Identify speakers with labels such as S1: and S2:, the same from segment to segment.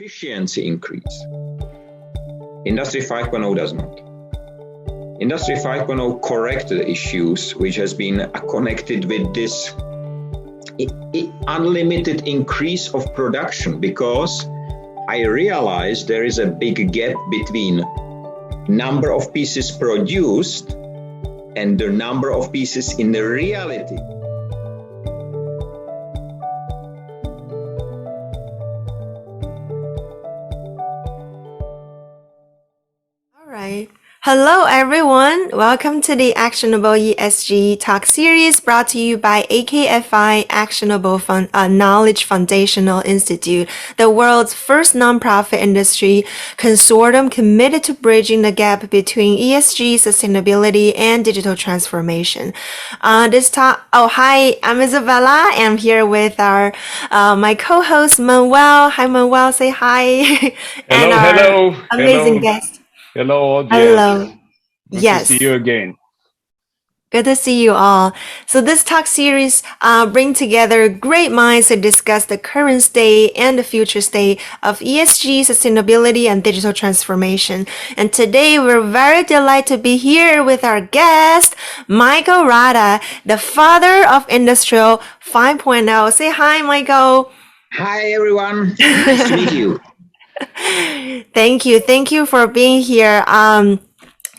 S1: efficiency increase. Industry 5.0 does not. Industry 5.0 corrected issues which has been connected with this unlimited increase of production, because I realized there is a big gap between number of pieces produced and the number of pieces in the reality.
S2: All right. Hello, everyone. Welcome to the Actionable ESG Talks Series brought to you by AKFI Actionable Knowledge Foundational Institute, the world's first nonprofit industry consortium committed to bridging the gap between ESG, sustainability, and digital transformation. Hi, I'm Isabella. I'm here with my co-host Manuel. Hi, Manuel. Say hi. And
S3: Hello.
S2: Amazing guest.
S3: Hello, audience.
S2: Hello.
S3: Good
S2: Yes.
S3: to see you again.
S2: Good to see you all. So this talk series bring together great minds to discuss the current state and the future state of ESG, sustainability, and digital transformation. And today we're very delighted to be here with our guest, Michael Rada, the father of Industrial 5.0. Say hi, Michael.
S1: Hi, everyone. Nice to meet you.
S2: Thank you. Thank you for being here.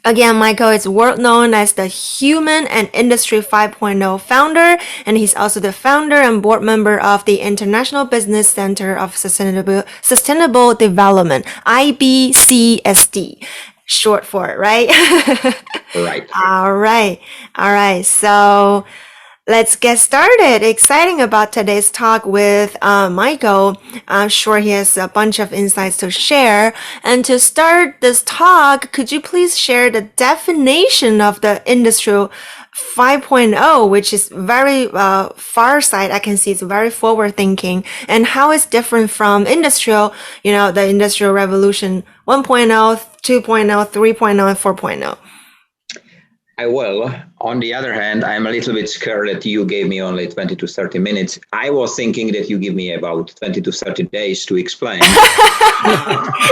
S2: Again, Michael is world known as the Human and Industry 5.0 founder, and he's also the founder and board member of the International Business Center of Sustainable Development, IBCSD, short for it, right?
S1: Right.
S2: All right. So let's get started. Exciting about today's talk with Michael. I'm sure he has a bunch of insights to share. And to start this talk, could you please share the definition of the Industrial 5.0, which is very far side. I can see it's very forward thinking, and how it's different from industrial, the Industrial Revolution 1.0, 2.0, 3.0, and 4.0.
S1: I will. On the other hand, I'm a little bit scared that you gave me only 20 to 30 minutes. I was thinking that you give me about 20 to 30 days to explain.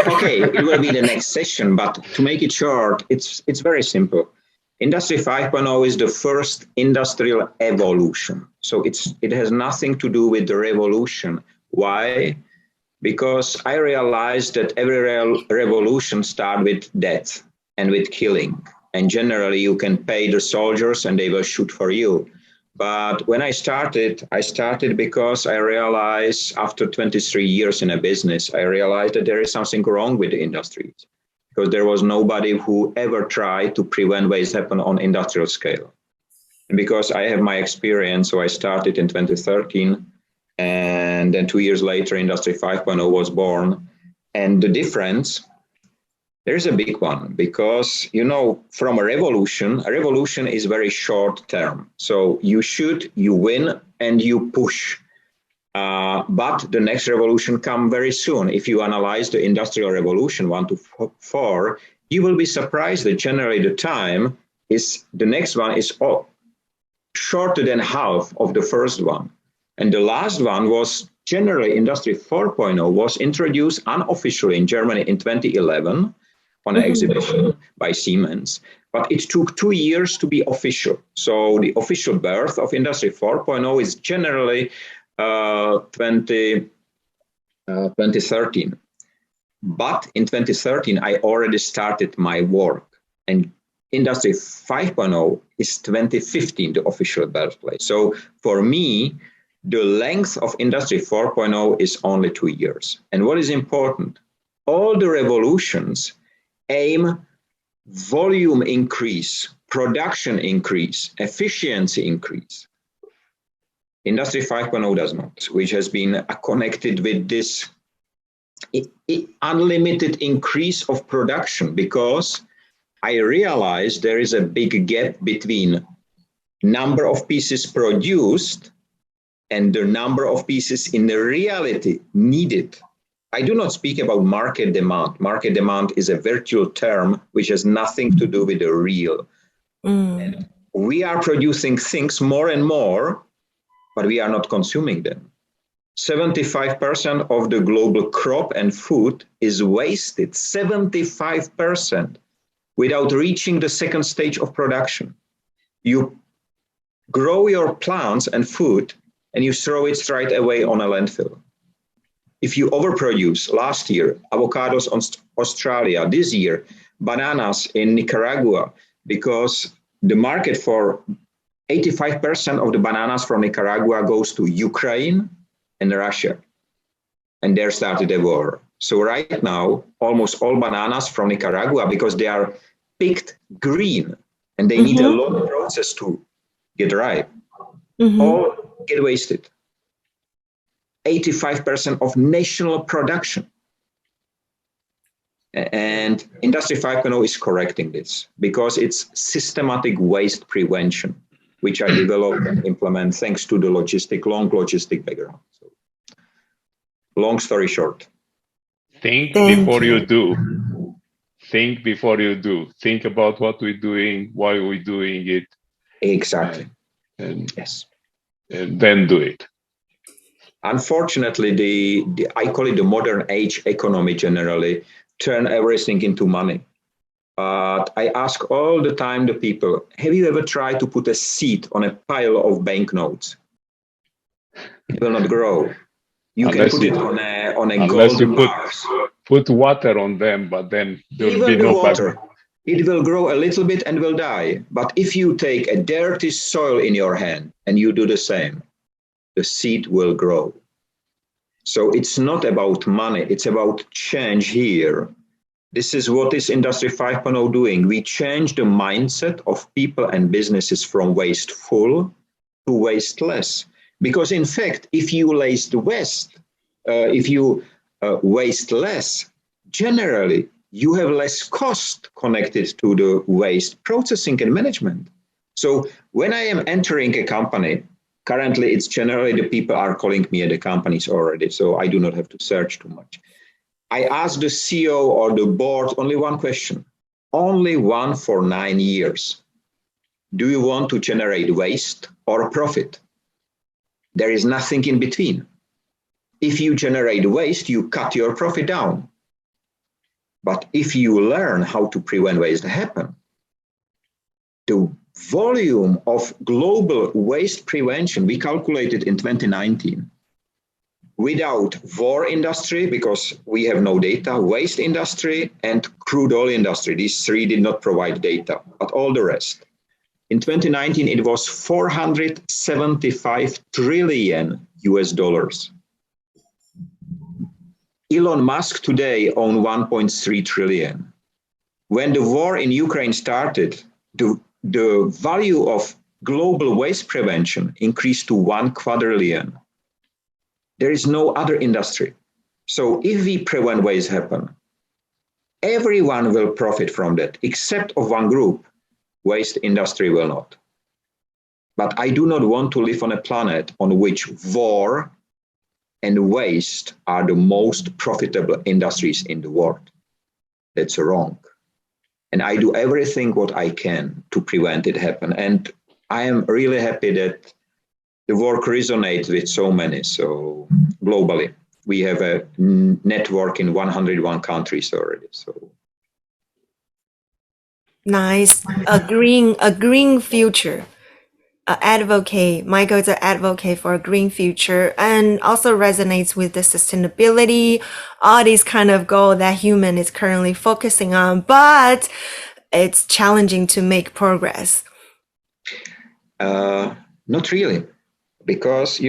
S1: Okay, it will be the next session, but to make it short, it's very simple. Industry 5.0 is the first industrial evolution. So it has nothing to do with the revolution. Why? Because I realized that every revolution starts with death and with killing. And generally, you can pay the soldiers and they will shoot for you. But when I started because I realized after 23 years in a business, I realized that there is something wrong with the industry, because there was nobody who ever tried to prevent waste happen on industrial scale. And because I have my experience, so I started in 2013, and then 2 years later, Industry 5.0 was born. And the difference, there's a big one, because, from a revolution is very short term. So you shoot, you win, and you push. But the next revolution comes very soon. If you analyze the Industrial Revolution 1 to 4, you will be surprised that generally the next one is shorter than half of the first one. And the last one was generally Industry 4.0 was introduced unofficially in Germany in 2011. On an exhibition by Siemens, but it took 2 years to be official. So the official birth of Industry 4.0 is generally 2013. But in 2013, I already started my work, and Industry 5.0 is 2015, the official birthplace. So for me, the length of Industry 4.0 is only 2 years. And what is important, all the revolutions aim volume increase, production increase, efficiency increase. Industry 5.0 does not, which has been connected with this unlimited increase of production, because I realized there is a big gap between number of pieces produced and the number of pieces in the reality needed. I do not speak about market demand. Market demand is a virtual term which has nothing to do with the real. And we are producing things more and more, but we are not consuming them. 75% of the global crop and food is wasted, 75%, without reaching the second stage of production. You grow your plants and food and you throw it straight away on a landfill. If you overproduce, last year, avocados on Australia, this year, bananas in Nicaragua, because the market for 85% of the bananas from Nicaragua goes to Ukraine and Russia. And there started a war. So right now, almost all bananas from Nicaragua, because they are picked green and they need a long process to get ripe, all get wasted. 85% of national production. And Industry 5.0 is correcting this because it's systematic waste prevention, which I developed and implement thanks to the long logistic background. So, long story short.
S3: Think before you do. Think before you do. Think about what we're doing, why we're doing it.
S1: Exactly.
S3: And
S1: yes.
S3: And then do it.
S1: Unfortunately, I call it the modern age economy generally, turn everything into money. But I ask all the time the people, have you ever tried to put a seed on a pile of banknotes? It will not grow. You can put it on a golden bars.
S3: Put water on them, but then there will be no
S1: water. It will grow a little bit and will die. But if you take a dirty soil in your hand and you do the same, the seed will grow. So it's not about money, it's about change here. This is what is Industry 5.0 doing. We change the mindset of people and businesses from wasteful to wasteless. Because in fact, if you waste less, generally, you have less cost connected to the waste processing and management. So when I am entering a company, currently, it's generally the people are calling me at the companies already, so I do not have to search too much. I ask the CEO or the board only one question, only one for 9 years. Do you want to generate waste or profit? There is nothing in between. If you generate waste, you cut your profit down. But if you learn how to prevent waste happen, the volume of global waste prevention, we calculated in 2019, without war industry, because we have no data, waste industry and crude oil industry, these three did not provide data, but all the rest. In 2019, it was 475 trillion US dollars. Elon Musk today owns 1.3 trillion. When the war in Ukraine started, the value of global waste prevention increased to 1 quadrillion. There is no other industry. So if we prevent waste happen, everyone will profit from that, except of one group. Waste industry will not. But I do not want to live on a planet on which war and waste are the most profitable industries in the world. That's wrong. And I do everything what I can to prevent it happen. And I am really happy that the work resonates with so many. So globally, we have a network in 101 countries already. So
S2: nice. A green future. Advocate. Michael's an advocate for a green future and also resonates with the sustainability, all these kind of goals that human is currently focusing on, but it's challenging to make progress.
S1: Not really, because,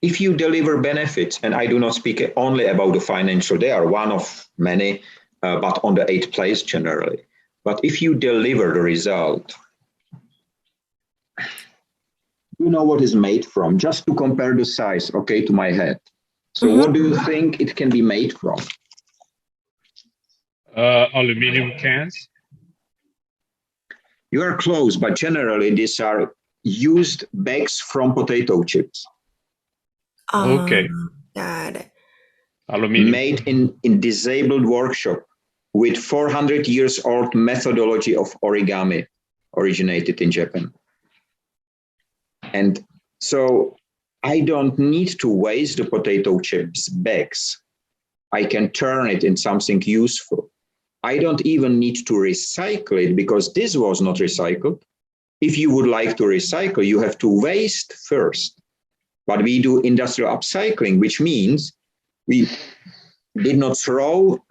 S1: if you deliver benefits, and I do not speak only about the financial, they are one of many, but on the 8th place generally. But if you deliver the result, you know what is made from, just to compare the size, okay, to my head. So what do you think it can be made from?
S3: Aluminum cans.
S1: You are close, but generally these are used bags from potato chips.
S3: Okay.
S2: Got it.
S3: Aluminum.
S1: Made in disabled workshop with 400 years old methodology of origami, originated in Japan. And so I don't need to waste the potato chips bags. I can turn it in something useful. I don't even need to recycle it because this was not recycled. If you would like to recycle, you have to waste first. But we do industrial upcycling, which means we did not throw it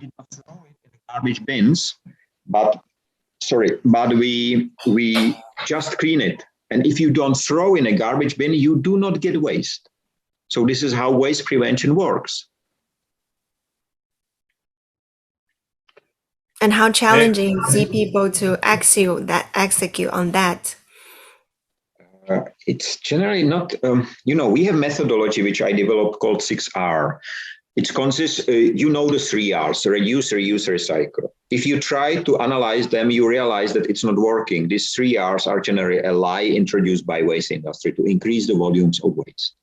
S1: in the garbage bins, but we just clean it. And if you don't throw in a garbage bin, you do not get waste. So this is how waste prevention works.
S2: And how challenging is it people to execute on that?
S1: It's generally not, we have methodology which I developed called 6R. It consists, the 3 R's, reduce, reuse, recycle. If you try to analyze them, you realize that it's not working. These 3 R's are generally a lie introduced by waste industry to increase the volumes of waste.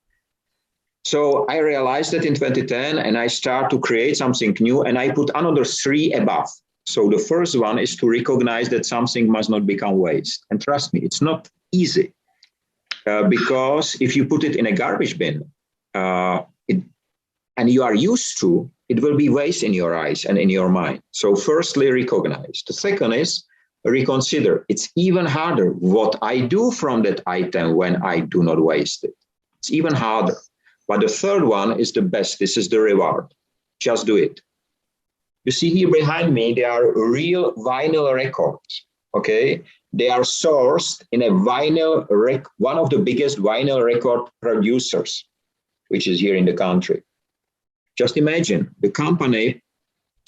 S1: So I realized that in 2010, and I start to create something new, and I put another 3 above. So the first one is to recognize that something must not become waste. And trust me, it's not easy. Because if you put it in a garbage bin and you are used to, it will be waste in your eyes and in your mind. So firstly, recognize. The second is reconsider. It's even harder what I do from that item when I do not waste it. It's even harder. But the third one is the best. This is the reward. Just do it. You see here behind me, there are real vinyl records. Okay. They are sourced in a one of the biggest vinyl record producers, which is here in the country. Just imagine the company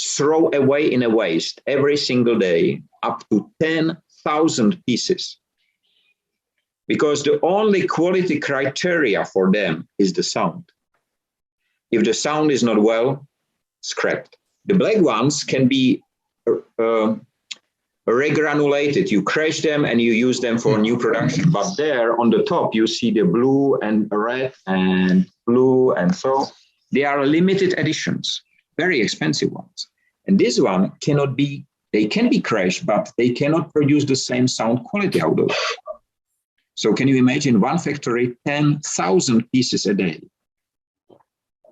S1: throw away in a waste every single day up to 10,000 pieces. Because the only quality criteria for them is the sound. If the sound is not well, scrapped. The black ones can be regranulated. You crash them and you use them for new production. But there on the top, you see the blue and red and blue. And so they are limited editions, very expensive ones. And this one they can be crashed, but they cannot produce the same sound quality out of it. So can you imagine one factory, 10,000 pieces a day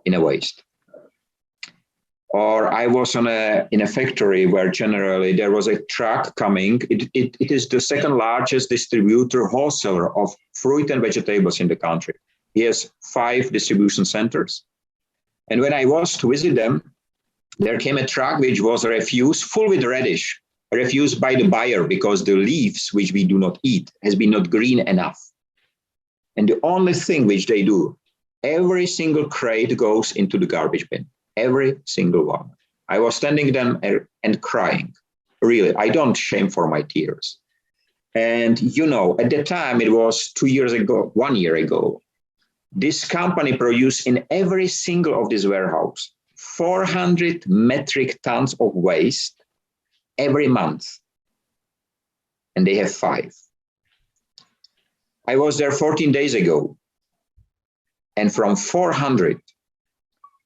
S1: in a waste? Or I was in a factory where generally there was a truck coming. It is the second largest distributor, wholesaler of fruit and vegetables in the country. He has 5 distribution centers. And when I was to visit them, there came a truck which was refused, full with radish, refused by the buyer because the leaves, which we do not eat, has been not green enough. And the only thing which they do, every single crate goes into the garbage bin. Every single one. I was standing there and crying. Really, I don't shame for my tears. And at the time, it was 1 year ago, this company produced in every single of this warehouse 400 metric tons of waste every month. And they have 5. I was there 14 days ago. And from 400,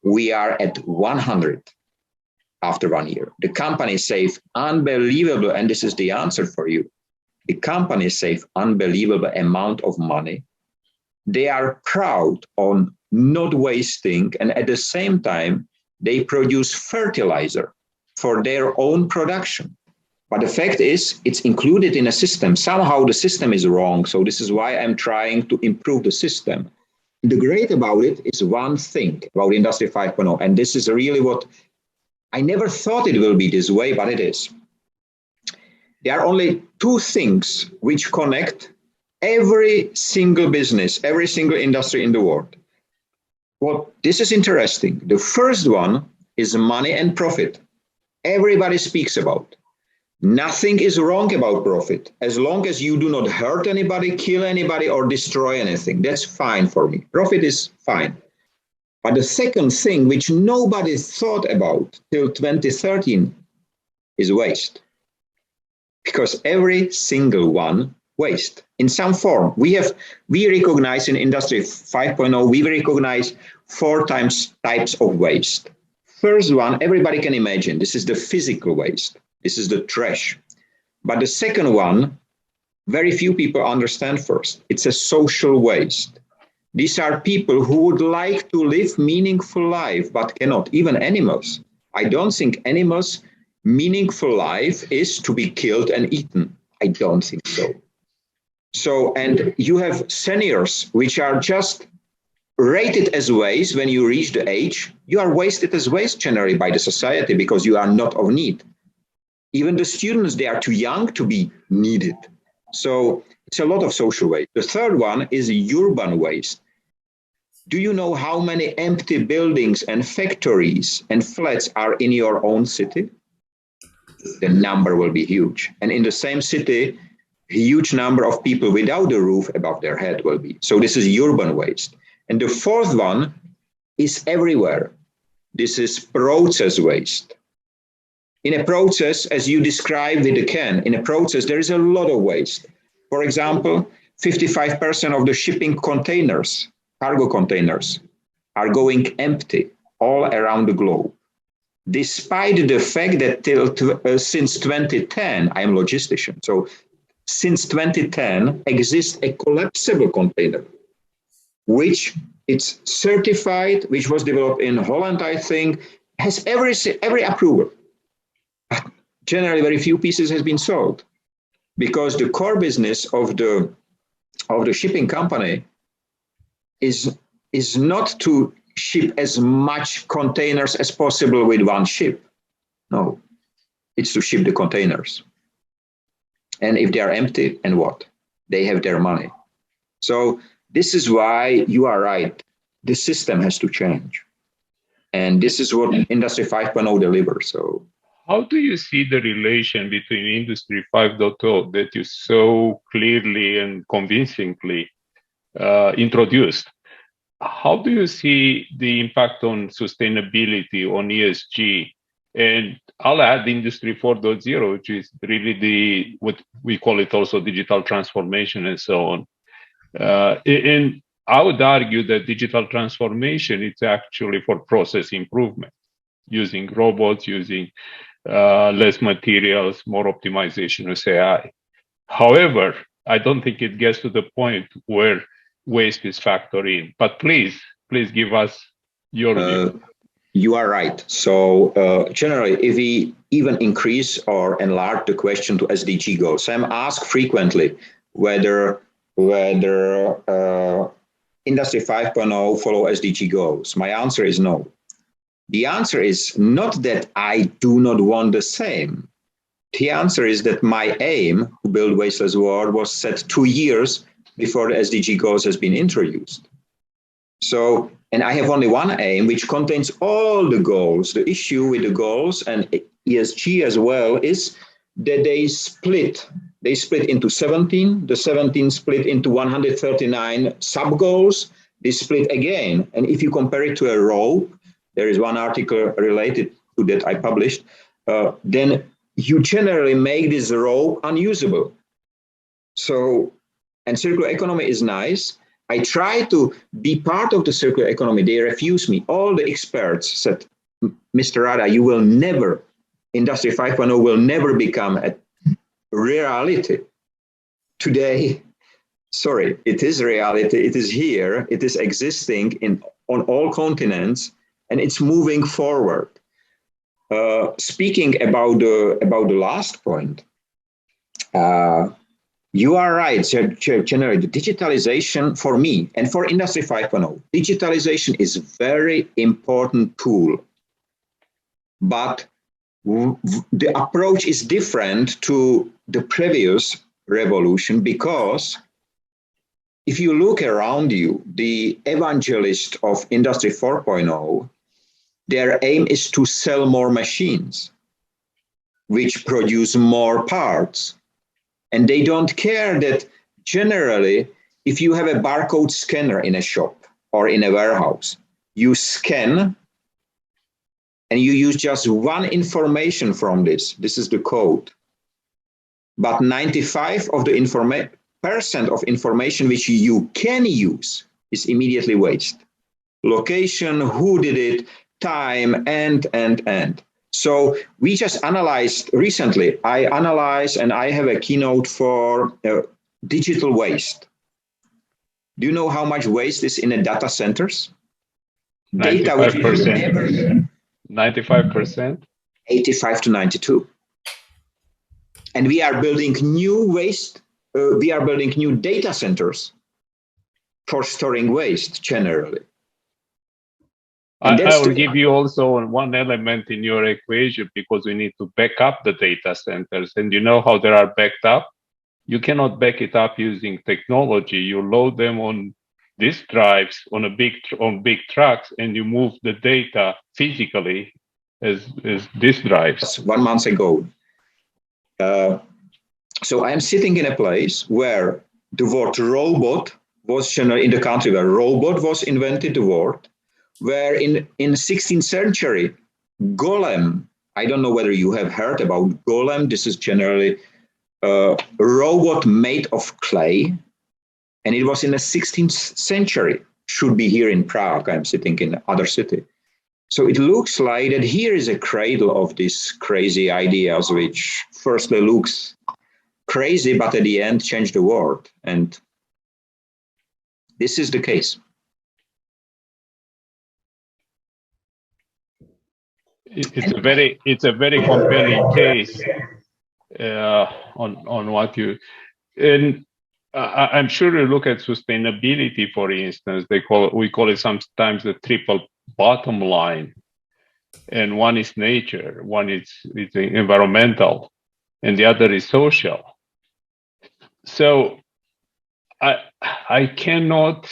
S1: we are at 100 after 1 year. The company saved unbelievable, and this is the answer for you. The company saved unbelievable amount of money. They are proud on not wasting, and at the same time, they produce fertilizer for their own production. But the fact is, it's included in a system. Somehow the system is wrong. So this is why I'm trying to improve the system. The great about it is one thing about Industry 5.0, and this is really what I never thought it will be this way, but it is. There are only 2 things which connect every single business, every single industry in the world. Well, this is interesting. The first one is money and profit. Everybody speaks about. Nothing is wrong about profit. As long as you do not hurt anybody, kill anybody, or destroy anything, that's fine for me. Profit is fine. But the second thing, which nobody thought about till 2013, is waste. Because every single one waste in some form. We recognize in Industry 5.0, we recognize 4 types of waste. First one, everybody can imagine, this is the physical waste. This is the trash. But the second one, very few people understand first. It's a social waste. These are people who would like to live meaningful life, but cannot. Even animals. I don't think animals' meaningful life is to be killed and eaten. I don't think so. So, and you have seniors, which are just rated as waste. When you reach the age, you are wasted as waste generally by the society because you are not of need. Even the students, they are too young to be needed. So it's a lot of social waste. The third one is urban waste. Do you know how many empty buildings and factories and flats are in your own city? The number will be huge. And in the same city, a huge number of people without a roof above their head will be. So this is urban waste. And the fourth one is everywhere. This is process waste. In a process, as you described with the can, in a process, there is a lot of waste. For example, 55% of the shipping containers, cargo containers, are going empty all around the globe. Despite the fact that since 2010, I am a logistician, so since 2010 exists a collapsible container, which it's certified, which was developed in Holland, I think, has every approval. Generally, very few pieces has been sold because the core business of the shipping company is not to ship as much containers as possible with one ship. No, it's to ship the containers. And if they are empty, and what? They have their money. So this is why you are right. The system has to change. And this is what Industry 5.0 delivers. So
S3: how do you see the relation between Industry 5.0 that you so clearly and convincingly introduced? How do you see the impact on sustainability, on ESG? And I'll add Industry 4.0, which is really what we call it also digital transformation and so on. And I would argue that digital transformation is actually for process improvement, using robots, using less materials, more optimization with AI. However, I don't think it gets to the point where waste is factored in. But please give us your view.
S1: You are right. So generally, if we even increase or enlarge the question to SDG goals, I'm asked frequently whether Industry 5.0 follow SDG goals. My answer is no. The answer is not that I do not want the same. The answer is that my aim to build wasteless world was set 2 years before the SDG goals has been introduced. So, and I have only one aim, which contains all the goals. The issue with the goals and ESG as well is that they split into 17. The 17 split into 139 sub-goals. They split again. And if you compare it to a rope, there is one article related to that I published, then you generally make this rope unusable. So, and circular economy is nice. I try to be part of the circular economy. They refuse me. All the experts said, Mr. Rada, you will never, Industry 5.0 will never become a reality. Today, sorry, it is reality. It is here. It is existing on all continents, and it's moving forward. Speaking about the last point, you are right, generally, the digitalization for me and for Industry 5.0, digitalization is a very important tool. But the approach is different to the previous revolution because if you look around you, the evangelists of Industry 4.0, their aim is to sell more machines, which produce more parts. And they don't care that generally, if you have a barcode scanner in a shop or in a warehouse, you scan and you use just one information from this. This is the code. But 95% of the information which you can use is immediately waste. Location, who did it, time, and. So we just analyzed recently, I analyzed and I have a keynote for digital waste. Do you know how much waste is in a data centers?
S3: 95%. 95%?
S1: 85 to 92. And we are building new new data centers for storing waste generally.
S3: I will give you also one element in your equation, because we need to back up the data centers. And you know how they are backed up? You cannot back it up using technology. You load them on disk drives on big trucks, and you move the data physically as disk drives.
S1: 1 month ago. So I'm sitting in a place where the word robot was generally in the country where robot was invented, the word, where in 16th century, golem, I don't know whether you have heard about golem. This is generally a robot made of clay. And it was in the 16th century, should be here in Prague. I'm sitting in other city. So it looks like that here is a cradle of these crazy ideas, which firstly looks crazy, but at the end change the world. And this is the case.
S3: It's a very compelling case on what you, and I'm sure you look at sustainability, for instance. We call it sometimes the triple bottom line, and one is nature, one is environmental, and the other is social. So I cannot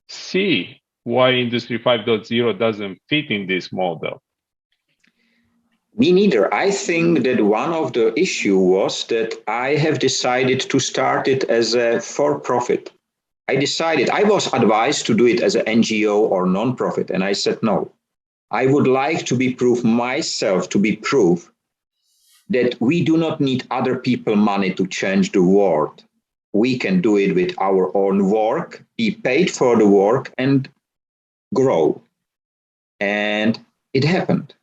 S3: see why Industry 5.0 doesn't fit in this model.
S1: Me neither. I think that one of the issue was that I have decided to start it as a for-profit. I was advised to do it as an NGO or non-profit, and I said no. I would like to be proof that we do not need other people money to change the world. We can do it with our own work, be paid for the work, and grow. And it happened.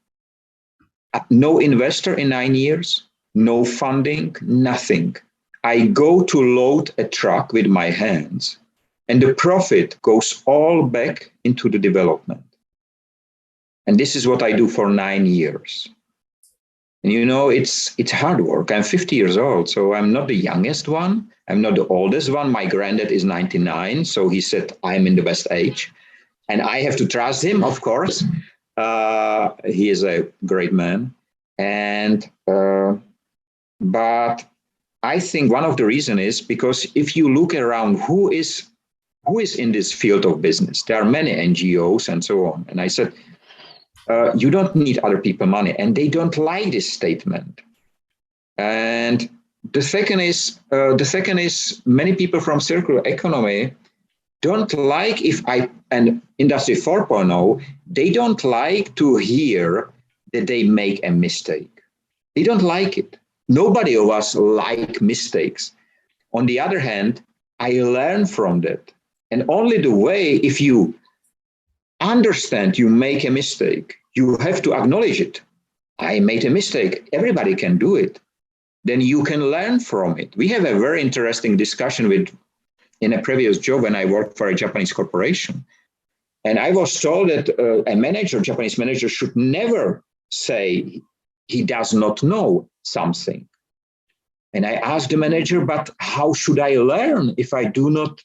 S1: No investor in 9 years, no funding, nothing. I go to load a truck with my hands, and the profit goes all back into the development. And this is what I do for 9 years. And you know, it's hard work. I'm 50 years old, so I'm not the youngest one. I'm not the oldest one. My granddad is 99, so he said I'm in the best age. And I have to trust him, of course. He is a great man. And but I think one of the reasons is because if you look around who is in this field of business, there are many NGOs and so on. And I said, you don't need other people money, and they don't like this statement. And the second is many people from circular economy don't like and Industry 4.0, they don't like to hear that they make a mistake. They don't like it. Nobody of us like mistakes. On the other hand, I learn from that. And only the way, if you understand you make a mistake, you have to acknowledge it. I made a mistake. Everybody can do it. Then you can learn from it. We have a very interesting discussion in a previous job when I worked for a Japanese corporation. And I was told that a Japanese manager should never say he does not know something. And I asked the manager, but how should I learn if I do not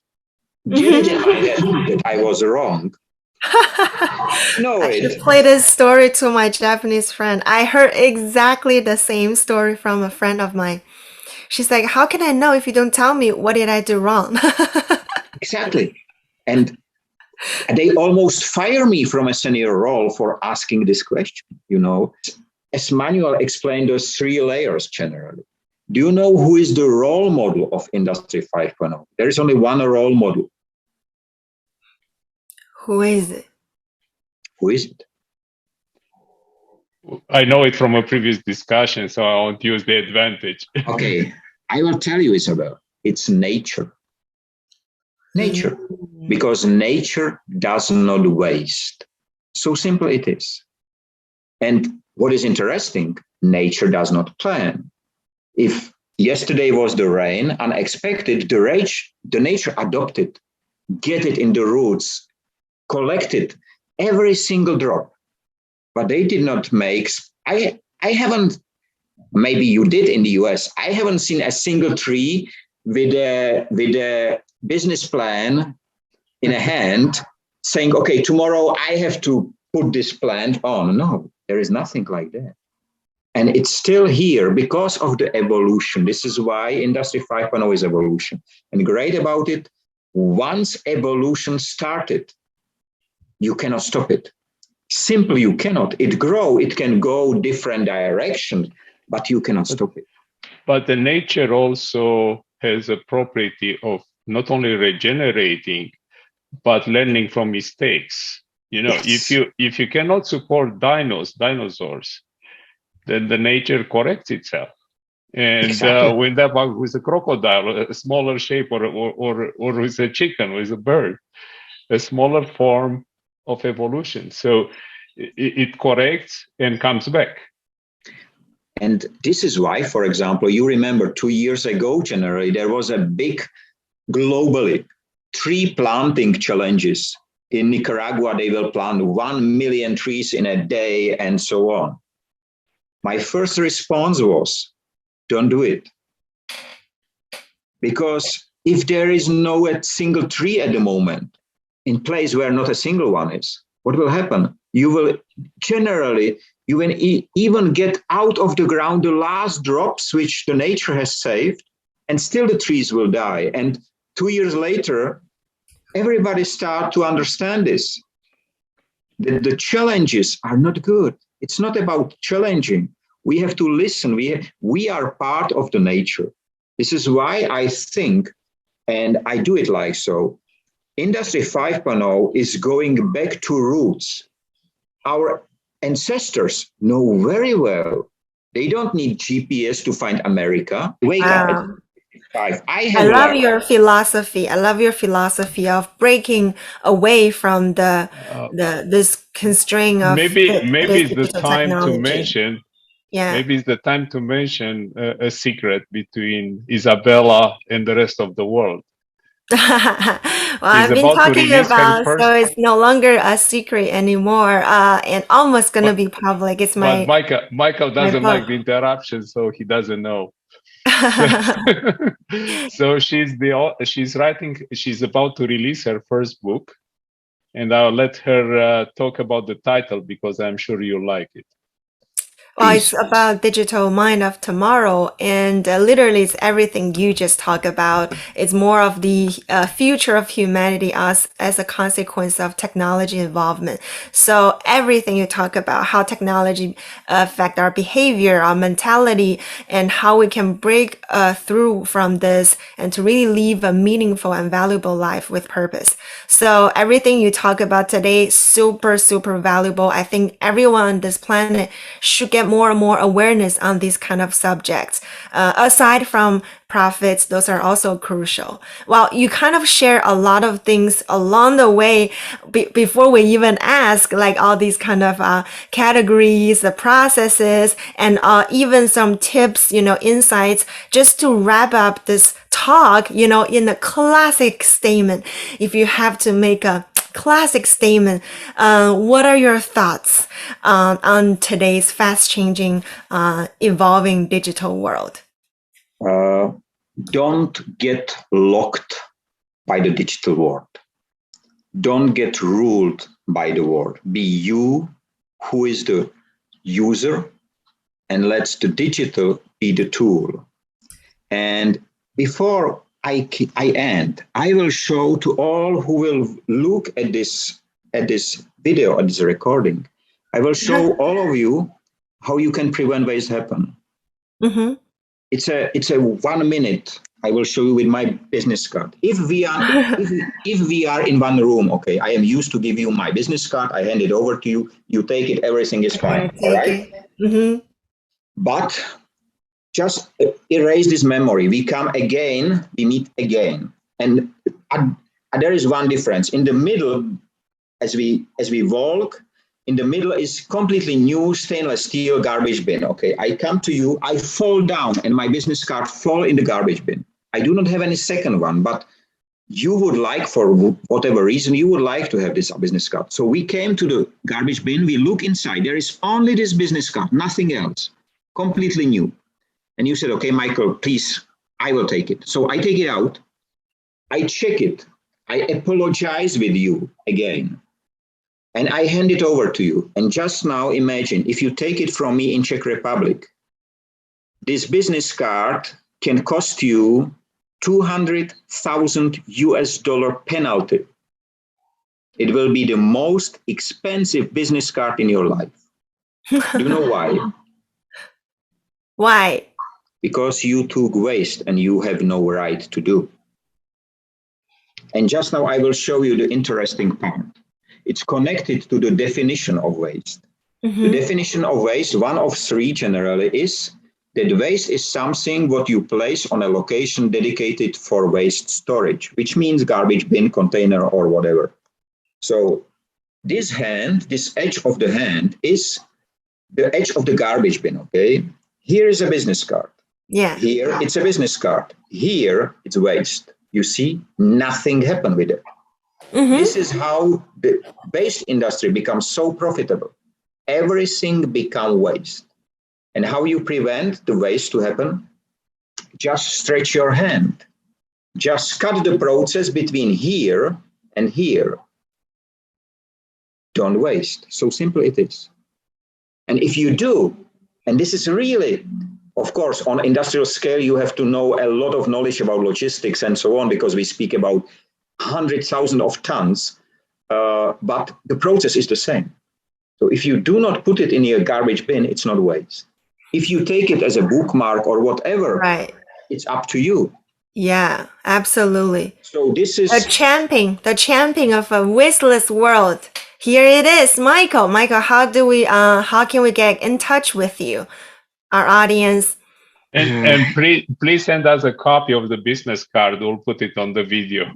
S1: get in my head that I was wrong?
S2: I should play this story to my Japanese friend. I heard exactly the same story from a friend of mine. She's like, how can I know if you don't tell me what did I do wrong?
S1: Exactly. And they almost fire me from a senior role for asking this question. You know, as Manuel explained, those 3 layers generally. Do you know who is the role model of Industry 5.0? There is only one role model.
S2: Who is it?
S1: Who is it?
S3: I know it from a previous discussion, so I won't use the advantage.
S1: Okay, I will tell you, Isabel. It's nature. Nature. Because nature does not waste. So simple it is. And what is interesting, nature does not plan. If yesterday was the rain, unexpected, the nature adopted get it in the roots, collected every single drop, but they did not make. I haven't. Maybe you did in the US. I haven't seen a single tree with a business plan in a hand, saying, "Okay, tomorrow I have to put this plant on." No, there is nothing like that. And it's still here because of the evolution. This is why Industry 5.0 is evolution. And great about it, once evolution started, you cannot stop it. Simply, you cannot. It can go different directions, but you cannot stop it.
S3: But the nature also has a property of not only regenerating, but learning from mistakes. Yes. If you cannot support dinosaurs, then the nature corrects itself. And
S1: exactly.
S3: When that was with a crocodile, a smaller shape, or with a chicken, with a bird, a smaller form of evolution. So it corrects and comes back.
S1: And this is why, for example, you remember 2 years ago, generally, there was a big globally tree planting challenges. In Nicaragua, they will plant 1 million trees in a day and so on. My first response was, don't do it. Because if there is no a single tree at the moment in place where not a single one is, what will happen? You will even get out of the ground the last drops which the nature has saved, and still the trees will die. And 2 years later, everybody start to understand this. The challenges are not good. It's not about challenging. We have to listen. We are part of the nature. This is why I think, and I do it like so, Industry 5.0 is going back to roots. Our ancestors know very well. They don't need GPS to find America. Wake up at 5. I
S2: love your philosophy. I love your philosophy of breaking away from this constraint of
S3: maybe it's the time
S2: technology.
S3: to mention. Yeah. Maybe it's the time to mention a secret between Isabella and the rest of the world.
S2: Well, I've been talking about, so it's no longer a secret anymore, and almost gonna be public. It's my.
S3: But Michael doesn't like the interruption, so he doesn't know. So she's about to release her first book, and I'll let her talk about the title because I'm sure you'll like it.
S2: Well, it's about digital mind of tomorrow, and literally it's everything you just talked about. It's more of the future of humanity as a consequence of technology involvement. So everything you talk about, how technology affect our behavior, our mentality, and how we can break through from this and to really live a meaningful and valuable life with purpose. So everything you talk about today, super, super valuable. I think everyone on this planet should get more and more awareness on these kind of subjects. Aside from profits, those are also crucial. Well, you kind of share a lot of things along the way before we even ask, like all these kind of categories, the processes, and even some tips, insights, just to wrap up this talk, in a classic statement. If you have to make a classic statement, what are your thoughts on today's fast-changing, evolving digital world?
S1: Don't get locked by the digital world. Don't get ruled by the world. Be you, who is the user, and let the digital be the tool. And before I end, I will show to all who will look at this video, at this recording, I will show all of you how you can prevent waste happen. Mm-hmm. It's a 1 minute. I will show you with my business card. If we are in one room, okay, I am used to give you my business card. I hand it over to you. You take it. Everything is fine. All right. Mm-hmm. But just erase this memory. We come again, we meet again. And there is one difference. In the middle, as we walk, in the middle is completely new stainless steel garbage bin. Okay, I come to you, I fall down and my business card fall in the garbage bin. I do not have any second one, but you would like, for whatever reason, you would like to have this business card. So we came to the garbage bin, we look inside, there is only this business card, nothing else, completely new. And you said, okay, Michael, please, I will take it. So I take it out, I check it, I apologize with you again, and I hand it over to you. And just now imagine, if you take it from me in Czech Republic, this business card can cost you $200,000 penalty. It will be the most expensive business card in your life. Do you know why?
S2: Why?
S1: Because you took waste and you have no right to do. And just now I will show you the interesting part. It's connected to the definition of waste. Mm-hmm. The definition of waste, one of three generally, is that waste is something what you place on a location dedicated for waste storage, which means garbage bin, container, or whatever. So this edge of the hand is the edge of the garbage bin, okay? Here is a business card.
S2: Yeah.
S1: Here it's a business card. Here it's waste. You see, nothing happened with it. Mm-hmm. This is how the waste industry becomes so profitable. Everything becomes waste. And how you prevent the waste to happen? Just stretch your hand. Just cut the process between here and here. Don't waste. So simple it is. And if you do, and this is really, of course, on industrial scale, you have to know a lot of knowledge about logistics and so on, because we speak about 100,000 of tons, but the process is the same. So if you do not put it in your garbage bin, it's not waste. If you take it as a bookmark or whatever, right, it's up to you.
S2: Yeah, absolutely.
S1: So this is
S2: the champion of a wasteless world. Here it is, Michael. Michael, how can we get in touch with you, our audience?
S3: And please send us a copy of the business card. We'll put it on the video.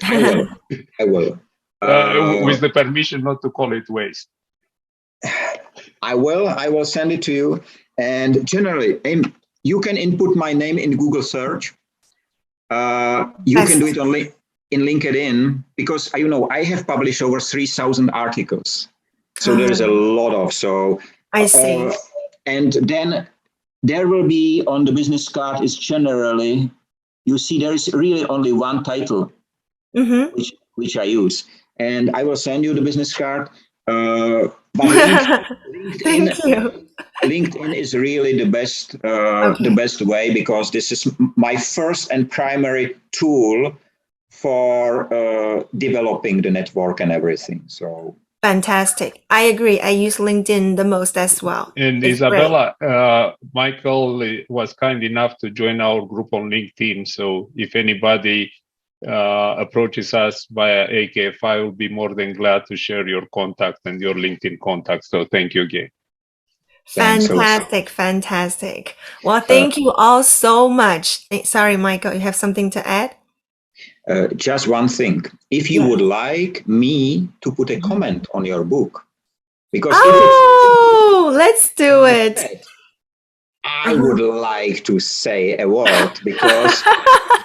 S1: I will.
S3: With the permission not to call it waste.
S1: I will send it to you. And generally, you can input my name in Google search. You can do it only in LinkedIn, because I have published over 3,000 articles. So there's a lot of,
S2: I see.
S1: And then there will be on the business card is generally, you see there is really only one title, mm-hmm, which I use. And I will send you the business card. But LinkedIn is really the best the best way, because this is my first and primary tool for developing the network and everything. So
S2: fantastic. I agree. I use LinkedIn the most as well.
S3: And it's Isabella, Michael was kind enough to join our group on LinkedIn. So if anybody approaches us via AKFI, will be more than glad to share your contact and your LinkedIn contact. So thank you again.
S2: Fantastic. Well, thank you all so much. Sorry, Michael, you have something to add?
S1: Just one thing. If you would like me to put a comment on your book, because
S2: let's do it.
S1: I would like to say a word, because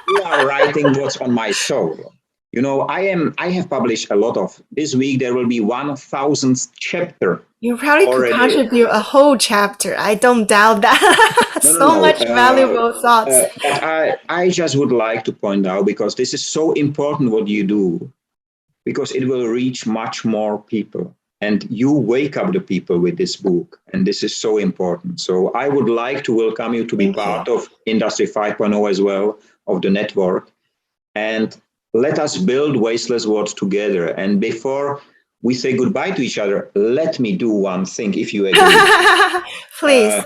S1: you are writing what's on my soul. I have published a lot of. This week there will be 1,000th chapter.
S2: You probably could contribute a whole chapter. I don't doubt that. Much valuable thoughts.
S1: But I just would like to point out, because this is so important what you do, because it will reach much more people. And you wake up the people with this book. And this is so important. So I would like to welcome you to be part of Industry 5.0 as well, of the network. And let us build Wasteless World together. And before we say goodbye to each other, let me do one thing, if you agree.
S2: Please.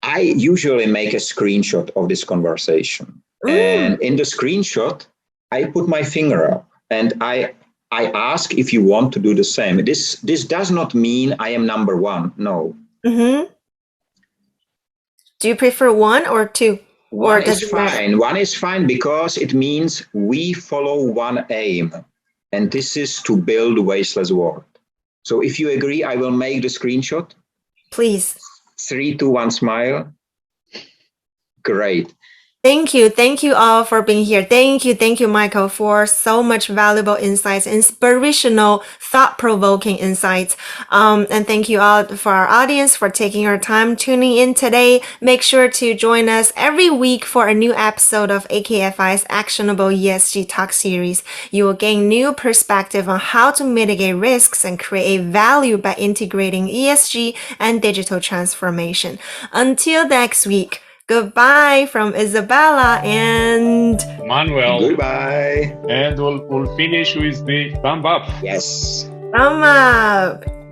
S1: I usually make a screenshot of this conversation. And in the screenshot, I put my finger up and I ask if you want to do the same. This does not mean I am number one. No. Mm-hmm.
S2: Do you prefer one or two?
S1: One is fine. One is fine, because it means we follow one aim, and this is to build a wasteless world. So if you agree, I will make the screenshot.
S2: Please.
S1: 3, 2, 1, smile. Great.
S2: Thank you. Thank you all for being here. Thank you, Michael, for so much valuable insights, inspirational, thought-provoking insights. And thank you all for our audience for taking your time tuning in today. Make sure to join us every week for a new episode of AKFI's Actionable ESG Talks Series. You will gain new perspective on how to mitigate risks and create value by integrating ESG and digital transformation. Until next week. Goodbye from Isabella and
S3: Manuel.
S1: Goodbye.
S3: And we'll finish with the thumb up.
S1: Yes.
S2: Thumb up.